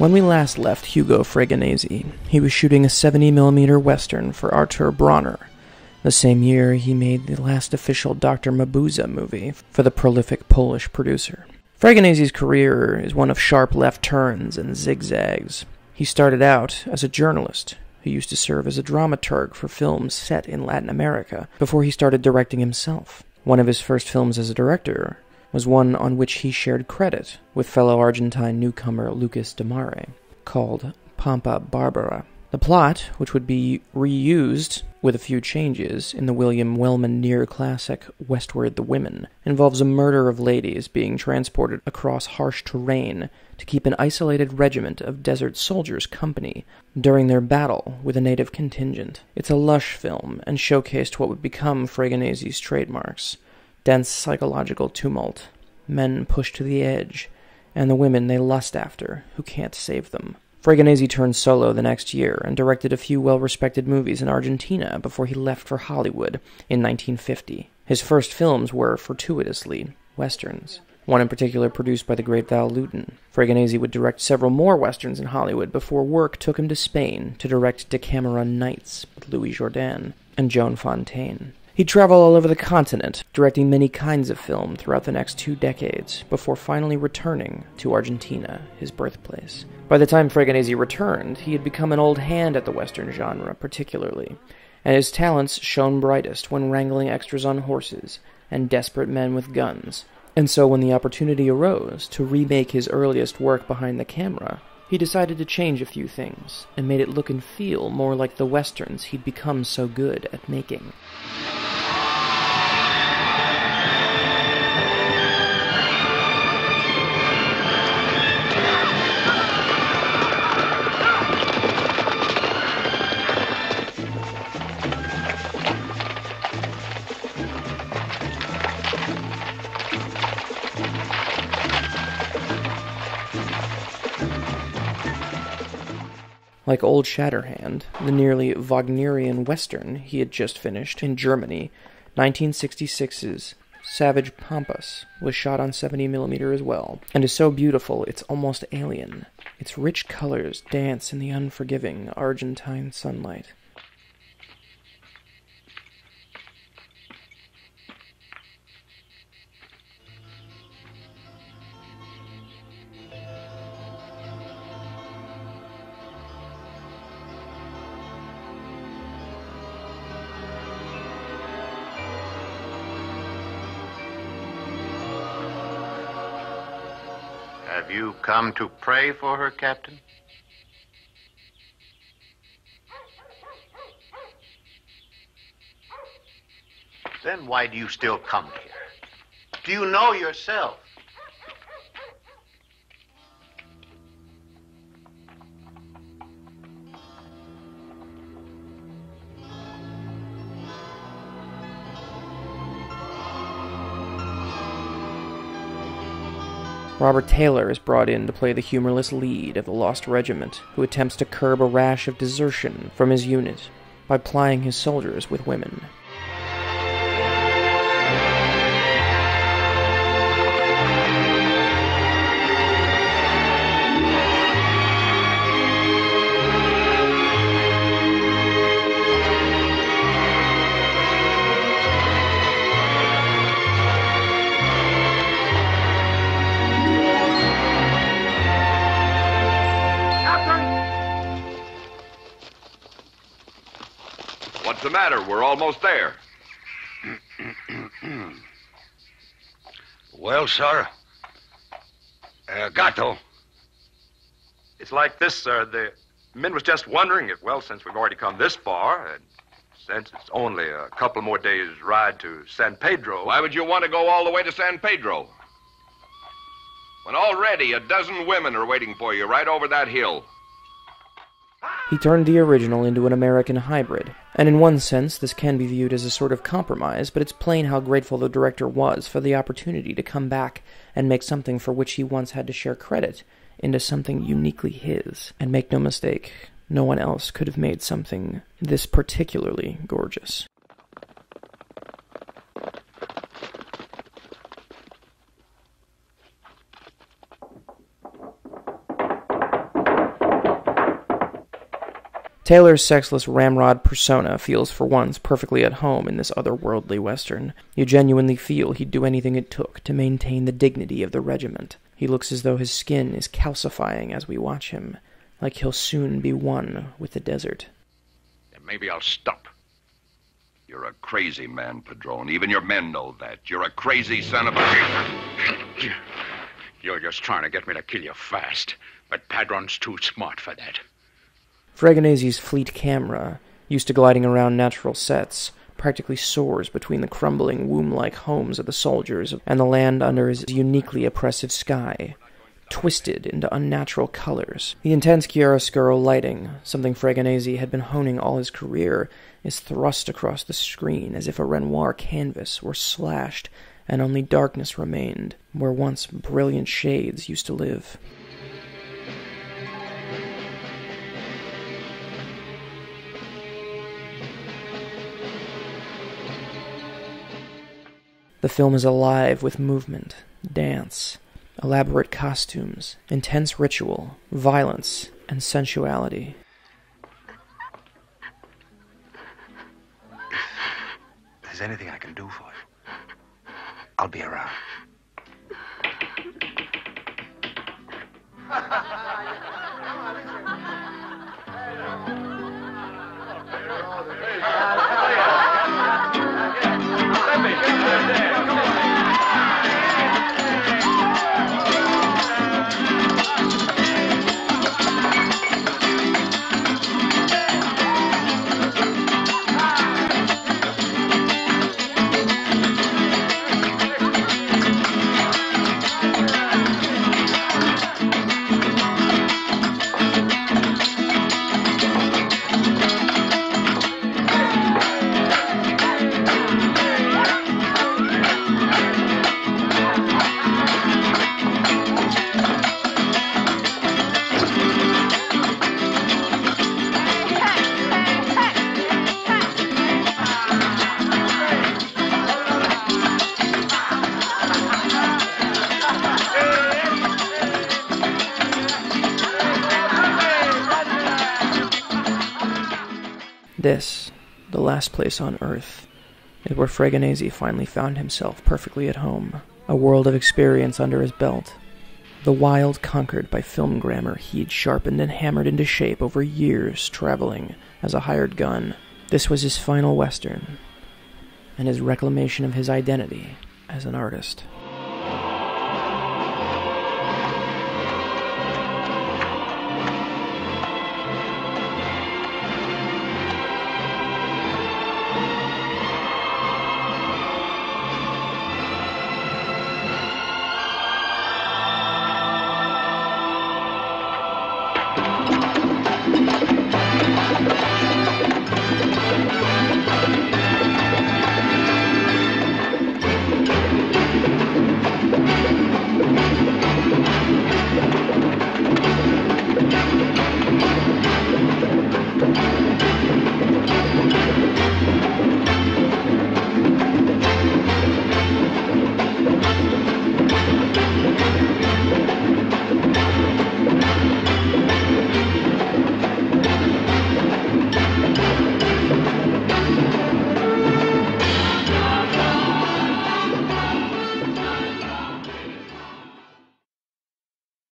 When we last left Hugo Fregonese, he was shooting a 70mm Western for Artur Bronner. The same year, he made the last official Dr. Mabuse movie for the prolific Polish producer. Fregonese's career is one of sharp left turns and zigzags. He started out as a journalist who used to serve as a dramaturg for films set in Latin America before he started directing himself. One of his first films as a director was one on which he shared credit with fellow Argentine newcomer Lucas de Mare, called Pampa Barbara. The plot, which would be reused with a few changes in the William Wellman near-classic Westward the Women, involves a murder of ladies being transported across harsh terrain to keep an isolated regiment of desert soldiers company during their battle with a native contingent. It's a lush film and showcased what would become Fregonese's trademarks: dense psychological tumult, men pushed to the edge, and the women they lust after who can't save them. Fregonese turned solo the next year and directed a few well-respected movies in Argentina before he left for Hollywood in 1950. His first films were, fortuitously, westerns, one in particular produced by the great Val Lewton. Fregonese would direct several more westerns in Hollywood before work took him to Spain to direct Decameron Nights with Louis Jourdan and Joan Fontaine. He'd travel all over the continent, directing many kinds of film throughout the next 2 decades, before finally returning to Argentina, his birthplace. By the time Fregonese returned, he had become an old hand at the Western genre, particularly, and his talents shone brightest when wrangling extras on horses and desperate men with guns. And so when the opportunity arose to remake his earliest work behind the camera, he decided to change a few things, and made it look and feel more like the westerns he'd become so good at making. Like Old Shatterhand, the nearly Wagnerian Western he had just finished in Germany, 1966's Savage Pampas was shot on 70mm as well, and is so beautiful it's almost alien. Its rich colors dance in the unforgiving Argentine sunlight. Have you come to pray for her, Captain? Then why do you still come here? Do you know yourself? Robert Taylor is brought in to play the humorless lead of the Lost Regiment, who attempts to curb a rash of desertion from his unit by plying his soldiers with women. What's the matter? We're almost there. Well, sir, Gato. It's like this, sir. The men was just wondering if, well, since we've already come this far, and since it's only a couple more days' ride to San Pedro... Why would you want to go all the way to San Pedro? When already a dozen women are waiting for you right over that hill. He turned the original into an American hybrid, and in one sense this can be viewed as a sort of compromise, but it's plain how grateful the director was for the opportunity to come back and make something for which he once had to share credit into something uniquely his. And make no mistake, no one else could have made something this particularly gorgeous. Taylor's sexless ramrod persona feels for once perfectly at home in this otherworldly Western. You genuinely feel he'd do anything it took to maintain the dignity of the regiment. He looks as though his skin is calcifying as we watch him, like he'll soon be one with the desert. Then maybe I'll stop. You're a crazy man, Padron. Even your men know that. You're a crazy son of a... You're just trying to get me to kill you fast, but Padron's too smart for that. Fregonese's fleet camera, used to gliding around natural sets, practically soars between the crumbling womb-like homes of the soldiers and the land under his uniquely oppressive sky, twisted into unnatural colors. The intense chiaroscuro lighting, something Fregonese had been honing all his career, is thrust across the screen as if a Renoir canvas were slashed and only darkness remained, where once brilliant shades used to live. The film is alive with movement, dance, elaborate costumes, intense ritual, violence, and sensuality. If there's anything I can do for you, I'll be around. This, the last place on Earth, is where Fregonese finally found himself perfectly at home, a world of experience under his belt. The wild conquered by film grammar he'd sharpened and hammered into shape over years traveling as a hired gun. This was his final Western, and his reclamation of his identity as an artist.